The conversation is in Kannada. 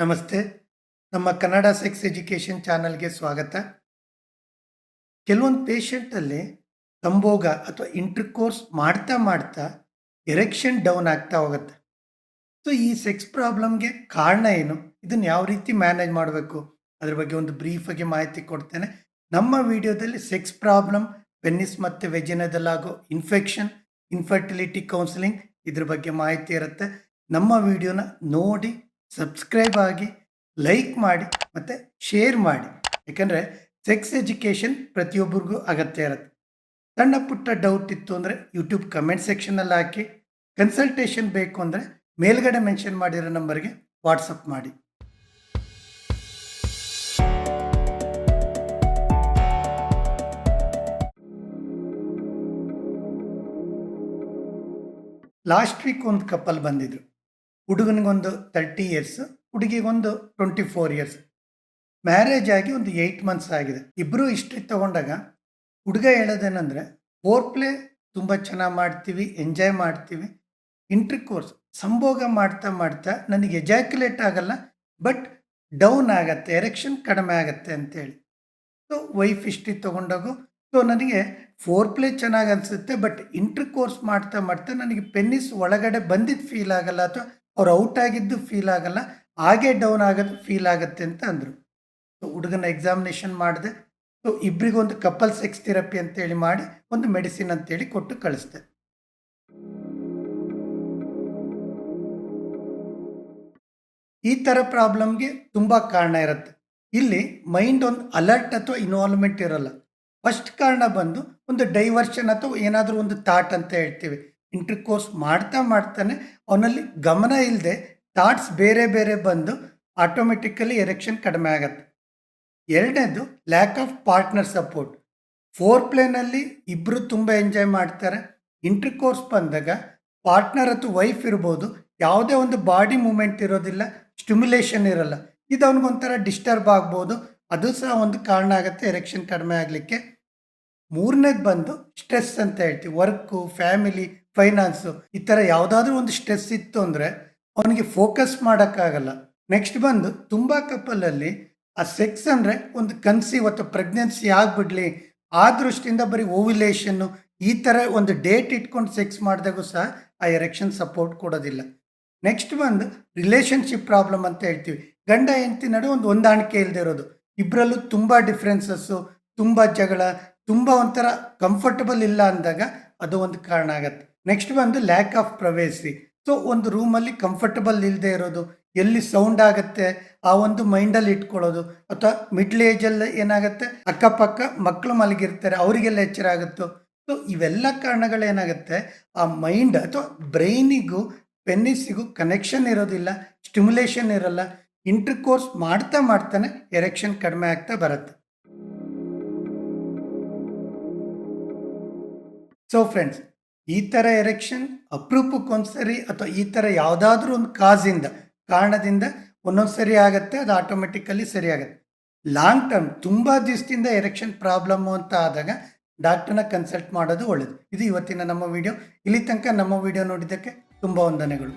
ನಮಸ್ತೆ. ನಮ್ಮ ಕನ್ನಡ ಸೆಕ್ಸ್ ಎಜುಕೇಷನ್ ಚಾನಲ್ಗೆ ಸ್ವಾಗತ. ಕೆಲವೊಂದು ಪೇಷಂಟಲ್ಲಿ ಸಂಭೋಗ ಅಥವಾ ಇಂಟರ್ಕೋರ್ಸ್ ಮಾಡ್ತಾ ಮಾಡ್ತಾ ಎರೆಕ್ಷನ್ ಡೌನ್ ಆಗ್ತಾ ಹೋಗುತ್ತೆ. ಸೊ ಈ ಸೆಕ್ಸ್ ಪ್ರಾಬ್ಲಮ್ಗೆ ಕಾರಣ ಏನು, ಇದನ್ನು ಯಾವ ರೀತಿ ಮ್ಯಾನೇಜ್ ಮಾಡಬೇಕು, ಅದ್ರ ಬಗ್ಗೆ ಒಂದು ಬ್ರೀಫಾಗಿ ಮಾಹಿತಿ ಕೊಡ್ತೇನೆ. ನಮ್ಮ ವಿಡಿಯೋದಲ್ಲಿ ಸೆಕ್ಸ್ ಪ್ರಾಬ್ಲಮ್, ಪೆನ್ನಿಸ್ ಮತ್ತು ವೆಜಿನದಲ್ಲಾಗೋ ಇನ್ಫೆಕ್ಷನ್, ಇನ್ಫರ್ಟಿಲಿಟಿ ಕೌನ್ಸಿಲಿಂಗ್ ಇದ್ರ ಬಗ್ಗೆ ಮಾಹಿತಿ ಇರುತ್ತೆ. ನಮ್ಮ ವಿಡಿಯೋನ ನೋಡಿ ಸಬ್ಸ್ಕ್ರೈಬ್ ಆಗಿ, ಲೈಕ್ ಮಾಡಿ ಮತ್ತು ಶೇರ್ ಮಾಡಿ. ಯಾಕಂದರೆ ಸೆಕ್ಸ್ ಎಜುಕೇಷನ್ ಪ್ರತಿಯೊಬ್ಬರಿಗೂ ಅಗತ್ಯ ಇರುತ್ತೆ. ಸಣ್ಣ ಪುಟ್ಟ ಡೌಟ್ ಇತ್ತು ಅಂದರೆ ಯೂಟ್ಯೂಬ್ ಕಮೆಂಟ್ ಸೆಕ್ಷನಲ್ಲಿ ಹಾಕಿ, ಕನ್ಸಲ್ಟೇಷನ್ ಬೇಕು ಅಂದರೆ ಮೇಲ್ಗಡೆ ಮೆನ್ಷನ್ ಮಾಡಿರೋ ನಂಬರ್ಗೆ ವಾಟ್ಸಪ್ ಮಾಡಿ. ಲಾಸ್ಟ್ ವೀಕ್ ಒಂದು ಕಪಲ್ ಬಂದಿದ್ರು. ಹುಡುಗನಿಗೊಂದು 30 ಇಯರ್ಸ್, ಹುಡುಗಿಗೊಂದು 24 ಇಯರ್ಸ್. ಮ್ಯಾರೇಜ್ ಆಗಿ ಒಂದು 8 ಮಂತ್ಸ್ ಆಗಿದೆ. ಇಬ್ಬರು ಹಿಸ್ಟ್ರಿ ತಗೊಂಡಾಗ ಹುಡುಗ ಹೇಳೋದೇನೆಂದರೆ, ಫೋರ್ ಪ್ಲೇ ತುಂಬ ಚೆನ್ನಾಗಿ ಮಾಡ್ತೀವಿ, ಎಂಜಾಯ್ ಮಾಡ್ತೀವಿ, ಇಂಟರ್ಕೋರ್ಸ್ ಸಂಭೋಗ ಮಾಡ್ತಾ ಮಾಡ್ತಾ ನನಗೆ ಎಜಾಕ್ಯುಲೇಟ್ ಆಗಲ್ಲ, ಬಟ್ ಡೌನ್ ಆಗತ್ತೆ, ಎರೆಕ್ಷನ್ ಕಡಿಮೆ ಆಗತ್ತೆ ಅಂತೇಳಿ. ಸೊ ವೈಫ್ ಹಿಸ್ಟ್ರಿ ತೊಗೊಂಡಾಗು, ಸೊ ನನಗೆ ಫೋರ್ ಪ್ಲೇ ಚೆನ್ನಾಗಿ ಅನಿಸುತ್ತೆ, ಬಟ್ ಇಂಟರ್ಕೋರ್ಸ್ ಮಾಡ್ತಾ ಮಾಡ್ತಾ ನನಗೆ ಪೆನ್ನಿಸ್ ಒಳಗಡೆ ಬಂದಿದ್ದು ಫೀಲ್ ಆಗಲ್ಲ, ಅಥವಾ ಅವ್ರು ಔಟ್ ಆಗಿದ್ದು ಫೀಲ್ ಆಗಲ್ಲ, ಹಾಗೆ ಡೌನ್ ಆಗೋದು ಫೀಲ್ ಆಗುತ್ತೆ ಅಂತ ಅಂದರು. ಸೊ ಹುಡುಗನ ಎಕ್ಸಾಮಿನೇಷನ್ ಮಾಡಿದೆ. ಸೊ ಇಬ್ಬರಿಗೊಂದು ಕಪಲ್ ಸೆಕ್ಸ್ ಥೆರಪಿ ಅಂತೇಳಿ ಮಾಡಿ ಒಂದು ಮೆಡಿಸಿನ್ ಅಂತೇಳಿ ಕೊಟ್ಟು ಕಳಿಸ್ದೆ. ಈ ಥರ ಪ್ರಾಬ್ಲಮ್ಗೆ ತುಂಬ ಕಾರಣ ಇರುತ್ತೆ. ಇಲ್ಲಿ ಮೈಂಡ್ ಒಂದು ಅಲರ್ಟ್ ಅಥವಾ ಇನ್ವಾಲ್ವ್ಮೆಂಟ್ ಇರೋಲ್ಲ. ಫಸ್ಟ್ ಕಾರಣ ಬಂದು ಒಂದು ಡೈವರ್ಷನ್ ಅಥವಾ ಏನಾದರೂ ಒಂದು ಥಾಟ್ ಅಂತ ಹೇಳ್ತೀವಿ. ಇಂಟರ್ಕೋರ್ಸ್ ಮಾಡ್ತಾ ಮಾಡ್ತಾನೆ ಅವನಲ್ಲಿ ಗಮನ ಇಲ್ಲದೆ ಥಾಟ್ಸ್ ಬೇರೆ ಬೇರೆ ಬಂದು ಆಟೋಮೆಟಿಕಲಿ ಎರೆಕ್ಷನ್ ಕಡಿಮೆ ಆಗತ್ತೆ. ಎರಡನೇದು ಲ್ಯಾಕ್ ಆಫ್ ಪಾರ್ಟ್ನರ್ ಸಪೋರ್ಟ್. ಫೋರ್ ಪ್ಲೇನಲ್ಲಿ ಇಬ್ಬರು ತುಂಬ ಎಂಜಾಯ್ ಮಾಡ್ತಾರೆ. ಇಂಟರ್ಕೋರ್ಸ್ ಬಂದಾಗ ಪಾರ್ಟ್ನರ್ ಅಥವಾ ವೈಫ್ ಇರ್ಬೋದು, ಯಾವುದೇ ಒಂದು ಬಾಡಿ ಮೂಮೆಂಟ್ ಇರೋದಿಲ್ಲ, ಸ್ಟಿಮ್ಯುಲೇಷನ್ ಇರಲ್ಲ. ಇದು ಅವನಿಗೊಂಥರ ಡಿಸ್ಟರ್ಬ್ ಆಗ್ಬೋದು, ಅದು ಸಹ ಒಂದು ಕಾರಣ ಆಗುತ್ತೆ ಎರೆಕ್ಷನ್ ಕಡಿಮೆ ಆಗಲಿಕ್ಕೆ. ಮೂರನೇದು ಬಂದು ಸ್ಟ್ರೆಸ್ ಅಂತ ಹೇಳ್ತೀವಿ. ವರ್ಕು, ಫ್ಯಾಮಿಲಿ, ಫೈನಾನ್ಸು, ಈ ಥರ ಯಾವುದಾದ್ರೂ ಒಂದು ಸ್ಟ್ರೆಸ್ ಇತ್ತು ಅಂದರೆ ಅವನಿಗೆ ಫೋಕಸ್ ಮಾಡೋಕ್ಕಾಗಲ್ಲ. ನೆಕ್ಸ್ಟ್ ಬಂದು ತುಂಬ ಕಪಲಲ್ಲಿ ಆ ಸೆಕ್ಸ್ ಅಂದರೆ ಒಂದು ಕನ್ಸೀವ್ ಅಥವಾ ಪ್ರೆಗ್ನೆನ್ಸಿ ಆಗಿಬಿಡ್ಲಿ ಆ ದೃಷ್ಟಿಯಿಂದ ಬರೀ ಓವ್ಯುಲೇಷನ್ನು ಈ ಥರ ಒಂದು ಡೇಟ್ ಇಟ್ಕೊಂಡು ಸೆಕ್ಸ್ ಮಾಡಿದಾಗೂ ಸಹ ಆ ಎರೆಕ್ಷನ್ ಸಪೋರ್ಟ್ ಕೊಡೋದಿಲ್ಲ. ನೆಕ್ಸ್ಟ್ ಬಂದು ರಿಲೇಷನ್ಶಿಪ್ ಪ್ರಾಬ್ಲಮ್ ಅಂತ ಹೇಳ್ತೀವಿ. ಗಂಡ ಹೆಂಡತಿ ನಡುವೆ ಒಂದು ಹೊಂದಾಣಿಕೆ ಇಲ್ಲದೆ ಇರೋದು, ಇಬ್ಬರಲ್ಲೂ ತುಂಬ ಡಿಫ್ರೆನ್ಸಸ್ಸು, ತುಂಬ ಜಗಳ, ತುಂಬ ಒಂಥರ ಕಂಫರ್ಟಬಲ್ ಇಲ್ಲ ಅಂದಾಗ ಅದು ಒಂದು ಕಾರಣ ಆಗತ್ತೆ. ನೆಕ್ಸ್ಟ್ ಬಂದು ಲ್ಯಾಕ್ ಆಫ್ ಪ್ರೈವೇಸಿ. ಸೊ ಒಂದು ರೂಮಲ್ಲಿ ಕಂಫರ್ಟಬಲ್ ಇಲ್ಲದೆ ಇರೋದು, ಎಲ್ಲಿ ಸೌಂಡ್ ಆಗುತ್ತೆ ಆ ಒಂದು ಮೈಂಡಲ್ಲಿ ಇಟ್ಕೊಳ್ಳೋದು, ಅಥವಾ ಮಿಡ್ಲ್ ಏಜಲ್ಲಿ ಏನಾಗುತ್ತೆ ಅಕ್ಕಪಕ್ಕ ಮಕ್ಕಳು ಮಲಗಿರ್ತಾರೆ ಅವರಿಗೆಲ್ಲ ಎಚ್ಚರ ಆಗುತ್ತೋ. ಸೊ ಇವೆಲ್ಲ ಕಾರಣಗಳೇನಾಗುತ್ತೆ, ಆ ಮೈಂಡ್ ಅಥವಾ ಬ್ರೈನಿಗೂ ಪೆನ್ನಿಸಿಗೂ ಕನೆಕ್ಷನ್ ಇರೋದಿಲ್ಲ, ಸ್ಟಿಮ್ಯುಲೇಷನ್ ಇರಲ್ಲ. ಇಂಟರ್ಕೋರ್ಸ್ ಮಾಡ್ತಾ ಮಾಡ್ತಾನೆ ಎರೆಕ್ಷನ್ ಕಡಿಮೆ ಆಗ್ತಾ ಬರುತ್ತೆ. ಸೊ ಫ್ರೆಂಡ್ಸ್, ಈ ಥರ ಎರೆಕ್ಷನ್ ಅಪರೂಪಕ್ಕೊಂದ್ಸರಿ ಅಥವಾ ಈ ಥರ ಯಾವುದಾದ್ರೂ ಒಂದು ಕಾರಣದಿಂದ ಒಂದೊಂದು ಸರಿ ಆಗುತ್ತೆ, ಅದು ಆಟೋಮೆಟಿಕಲಿ ಸರಿ ಆಗುತ್ತೆ. ಲಾಂಗ್ ಟರ್ಮ್ ತುಂಬ ದಿವಸದಿಂದ ಎರೆಕ್ಷನ್ ಪ್ರಾಬ್ಲಮ್ಮು ಅಂತ ಆದಾಗ ಡಾಕ್ಟರ್ನ ಕನ್ಸಲ್ಟ್ ಮಾಡೋದು ಒಳ್ಳೆಯದು. ಇದು ಇವತ್ತಿನ ನಮ್ಮ ವಿಡಿಯೋ. ಇಲ್ಲಿ ತನಕ ನಮ್ಮ ವಿಡಿಯೋ ನೋಡಿದ್ದಕ್ಕೆ ತುಂಬ ವಂದನೆಗಳು.